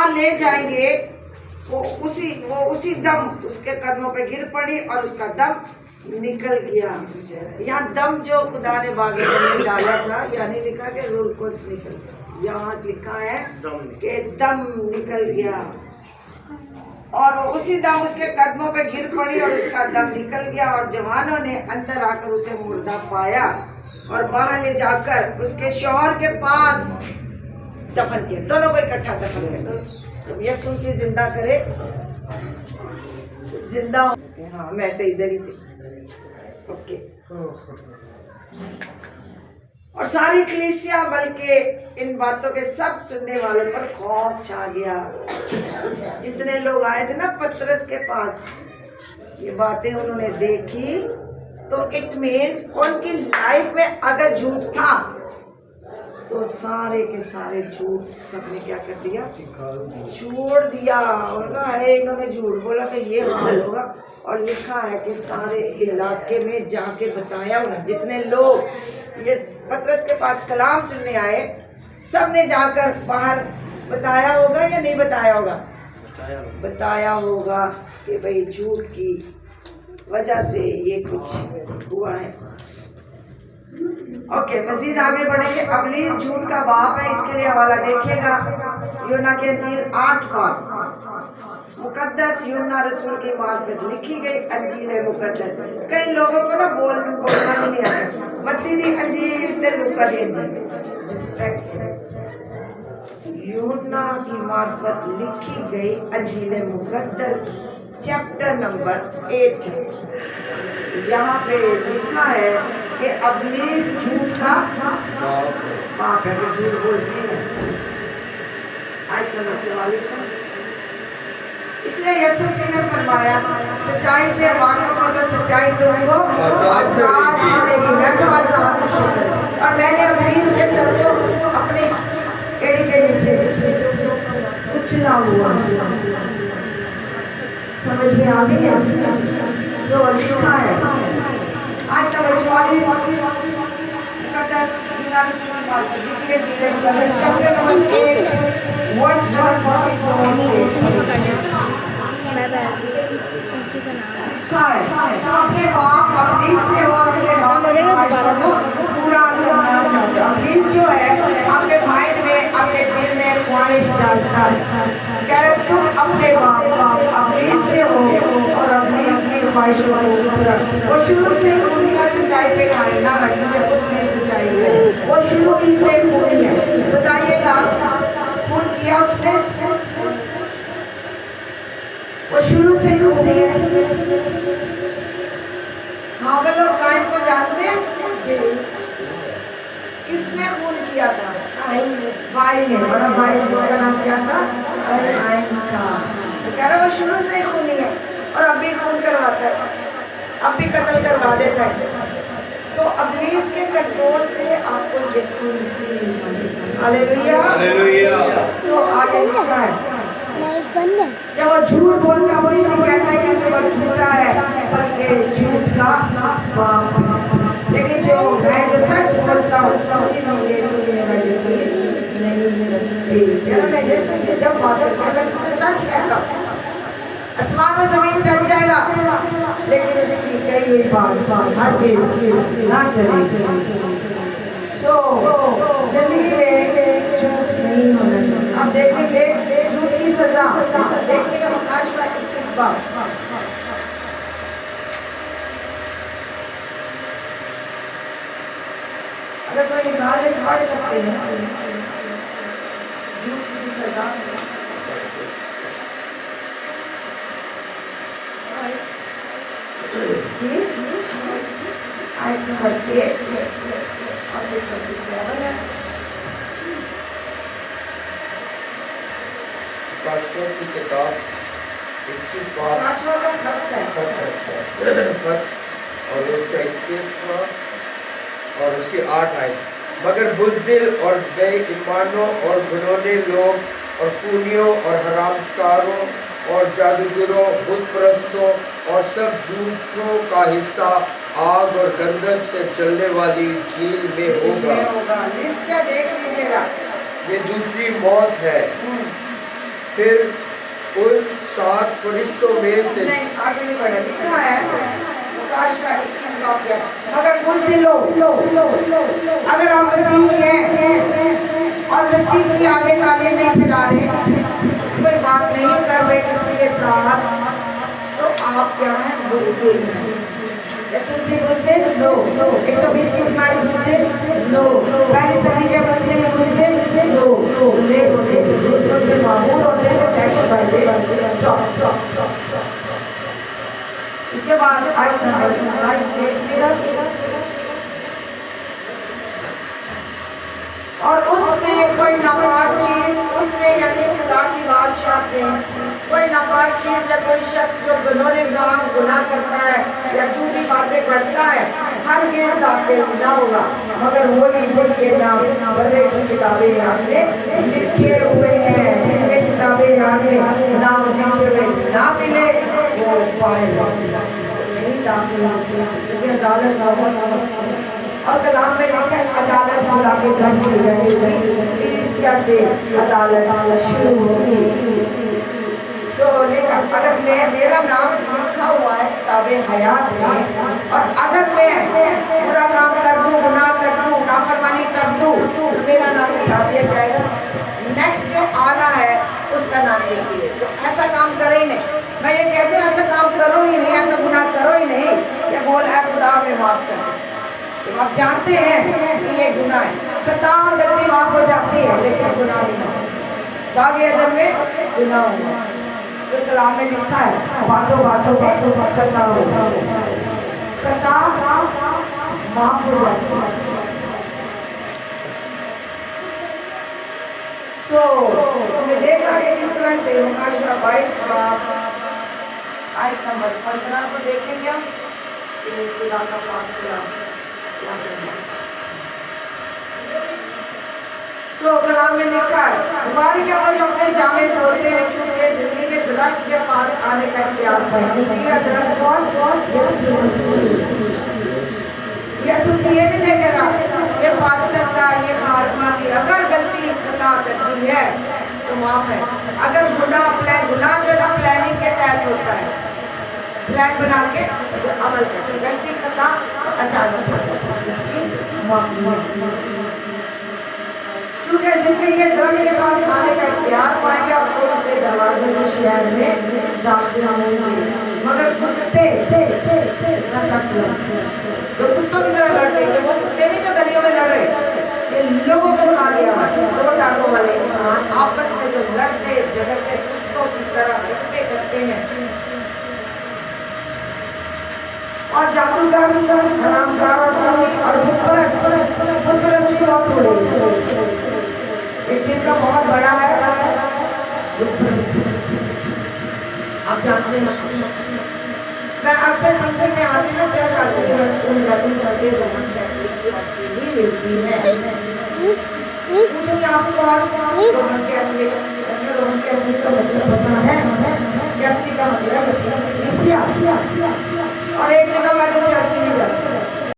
وہاں لے جائیں گے وہ اسی دم اس کے قدموں پہ گر پڑی اور اس کا دم نکل گیا. یہاں دم جو خدا نے باغ میں ڈالا تھا یعنی لکھا کہ روح القدس نکل گیا. یہاں لکھا ہے کہ دم نکل گیا اور وہ اسی دم اس کے قدموں پہ گر پڑی اور اس کا دم نکل گیا. اور جوانوں نے اندر آ کر اسے مردہ پایا اور باہر لے جا کر اس کے شوہر کے پاس دفن کیا. دونوں کو اکٹھا دفن کیا. جب یسوع مسیح زندہ کرے زندہ ہو. ہاں میں تو ادھر ہی تھی. اوکے. اور ساری کلیسیا بلکہ ان باتوں کے سب سننے والوں پر خوف چھا گیا. جتنے لوگ آئے تھے نا پترس کے پاس یہ باتیں انہوں نے دیکھی تو اٹ مینس ان کی لائف میں اگر جھوٹ تھا تو سارے کے سارے جھوٹ سب نے کیا کر دیا چھوڑ دیا. انہوں نے جھوٹ بولا کہ یہ حال ہوگا. اور لکھا ہے کہ سارے علاقے میں جا کے بتایا انہیں جتنے لوگ یہ پترس کے پاس کلام سننے آئے سب نے جا کر باہر بتایا ہوگا یا نہیں بتایا ہوگا؟ بتایا ہوگا کہ بھئی جھوٹ کی وجہ سے یہ کچھ ہوا ہے. اوکے مزید آگے بڑھیں گے. ابلیس جھوٹ کا باپ ہے. اس کے لیے حوالہ دیکھیے گا یونا کی انجیل 8 باب. مقدس یونا رسول کی معرفت لکھی گئی انجیل مقدس. کئی لوگوں کو نا بولنا ہی نہیں آتا. متی دی انجیل تے لوکا دی انجیل رسپیکٹ سے یونا کی معرفت لکھی گئی انجیل مقدس چیپٹر نمبر 8. یہاں پہ لکھا ہے کہ ابلیس جھوٹ کا باپ ہے. کہ جھوٹ بولتے ہیں. آیت نمبر 44. اس لیے یسوع مسیح نے فرمایا سچائی سے واقف ہو تو سچائی تم کو آزاد کرے گی. میں تو آزاد ہوں شکر. اور میں نے ابلیس کے سر کو اپنے ایڑی کے نیچے کچلا ہوا. سمجھ میں آ گئی ہے؟ سو لکھا ہے آیت نمبر 44 مقدس یونا رسول کی بات لکھی ہے چیپٹر نمبر 8 ورس نمبر 44 اپنے باپ ابلیس سے اور اپنے باپ کے خواہشوں کو پورا کرنا چاہتے. ابلیس جو ہے اپنے مائنڈ میں اپنے دل میں خواہش ڈالتا ہے. کہہ رہے تم اپنے باپ ابلیس سے ہو اور ابلیس کی خواہشوں کو پورا. وہ شروع سے خونیہ سچائی پہ قائم نہ رہا کیونکہ اس میں سچائی ہے. وہ شروع ہی سے خونی ہے. بتائیے گا خون کیا اس نے؟ وہ شروع سے ہی خونی ہے. ہابل اور قائن کو جانتے ہیں؟ کس نے خون کیا تھا؟ بھائی نے. بڑا بھائی جس کا نام کیا تھا؟ قائن کا. تو کہہ رہا وہ شروع سے ہی خونی ہے اور اب بھی خون کرواتا ہے. اب بھی قتل کروا دیتا ہے. تو ابلیس کے کنٹرول سے آپ کو یسوع مسیح ہاللیلویہ. سو آگے لکھا ہے جب وہ جھوٹ بولتا ہے ابلیس کہتا ہے کہ وہ جھوٹا ہے بلکہ جھوٹ کا باپ. لیکن میں جو سچ بولتا ہوں اسی میں یہ تو میرا یقین نہیں رکھتے. میں یسوع سے جب بات کرتا ہوں میں تم سے سچ کہتا ہوں. آسمان و زمین ٹل جائے گا لیکن اس کی کہی ہوئی بات ہرگز نہ ٹلے گی. سو زندگی میں جھوٹ نہیں ہونا چاہیے. آپ دیکھیں گے جھوٹ کی سزا دیکھنے کا مکاشفہ 21 باب. اگر کوئی نکالے تو پڑھ سکتے ہیں جھوٹ کی سزا. جی آیت نمبر 8 اور 37 ہے. کاشفہ کی کتاب 21 باب کاشفہ کا خط ہے. خط اور اس کا 21واں اور اس کی 8 آیت. مگر بزدل اور بے ایمانوں اور گھنونے لوگ اور خونیوں اور حرام کاروں اور جادوگروں بت پرستوں اور سب جھوٹوں کا حصہ آگ اور گندھک سے چلنے والی جھیل میں ہوگا. لسٹ دیکھ لیجیے گا. یہ دوسری موت ہے. پھر ان 7 فرشتوں میں سے نہیں آگے نہیں بڑھا، لکھا ہے مکاشفہ 21 باب کیا، مگر بزدلو اگر آپ مسیحی ہیں اور مسیح کی آگے تعلیم نہیں پھیلا رہے، کوئی بات نہیں کر رہے کسی کے ساتھ، تو آپ کیا ہیں؟ بزدل ہیں۔ یسوع مسیح بزدل؟ نو۔ 120 کی جماعت بزدل؟ نو۔ پہلی صدی کے مسیحی بزدل؟ نو۔ لے ہوتے تو سے معمور ہوتے تھے، دیٹس وائی دے ڈراپ۔ اس کے بعد آیت نمبر 27 دیکھیے گا، اور اس نے کوئی ناپاک چیز، اس نے یعنی خدا کی بادشاہت میں کوئی ناپاک چیز یا کوئی شخص جو گناہ کرتا ہے یا جھوٹی باتیں کرتا ہے، ہرگز داخل نہ ہوگا، مگر وہی جن کے نام بھرے کی کتابیں یاد میں لکھے ہوئے ہیں، جن کے کتابیں یاد میں نام لکھے ہوئے نہ ملے وہ پائے گا نہیں داخل ہو سکتے، کیونکہ عدالت بہت سخت ہے۔ اور کلام میں لکھا ہے عدالت خدا کے گھر سے، یعنی اس کی کلیسیا سے عدالت شروع ہوگی۔ لیکن اگر میرا نام لکھا ہوا ہے کتاب حیات میں، اور اگر میں برا کام کر دوں، گناہ کر دوں، نافرمانی کر دوں، تو میرا نام مٹا دیا جائے گا، نیکسٹ جو آنا ہے اس کا نام لکھ دیے۔ ایسا کام کرے ہی نہیں، میں یہ کہتی ہوں ایسا کام کرو ہی نہیں، ایسا گناہ کرو ہی نہیں کہ بول اے خدا میں معاف کر دے۔ آپ جانتے ہیں کہ یہ گناہ ہے، خطا اور غلطی معاف ہو جاتی ہے لیکن گناہ نہیں، باغ عدن میں گناہ ہوا، تو کلام میں لکھا ہے باتوں باتوں میں خطا ہو جاتی ہے، خطا معاف ہو جاتی ہے۔ ہم نے دیکھا کہ کس طرح سے مکاشفہ 22 باب آیت نمبر 15 کو دیکھیں گے کہ خدا کا پاک کلام کیا کرنا ہے۔ کلام میں لکھا ہے ہماری کیا وہ اپنے جامے دھوتے ہیں کیونکہ زندگی کے درخت کے پاس آنے کا اختیار پائے۔ زندگی کا درخت کون؟ یسوع مسیح۔ یسوع مسیح یہ نہیں دیکھے گا یہ پاسٹر تھا، یہ خادمہ تھی، اگر غلطی خطا کرتی ہے تو معاف ہے، اگر گناہ جو ہے نا پلاننگ کے تحت ہوتا ہے، پلان بنا کے عمل کرتے، غلطی خطا اچانک ہو جاتی ہے، جس کی معافی ہے، کیونکہ زندگی کے درخت کے پاس آنے کا اختیار پائیں گے، آپ کو اپنے دروازے سے شہر میں داخل ہوں گے، مگر کتے جو کتوں کی طرح لڑتے ہیں، وہ کتے نہیں جو گلیوں میں لڑ رہے، یہ لوگوں کو کہا گیا ہے، 2 ٹانگوں والے انسان آپس میں جو لڑتے جھگڑتے کتوں کی طرح حرکتیں کرتے ہیں، اور جادوگر، حرامکار اور خونی اور بت پرستی بہت ہو رہی ہے۔ ایک دن کا بہت بڑا ہے بت پرستی، آپ جانتے ہیں، میں اکثر چنچن میں آتی نا چل آتی ہوں، میں اسکول جاتی ہوں، مجھے رومن کیتھولک کی باتیں ہی ملتی ہیں، پوچھیں گے آپ کو رومن کیتھولک کا مطلب پتہ